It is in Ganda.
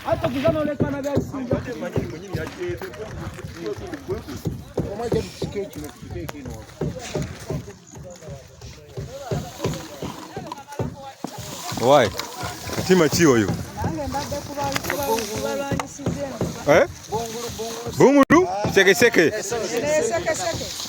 Hata kuzana ule kana vya singa. Why? Katima chiwo yo. Eh? Bungulu? Seke seke. Seke seke.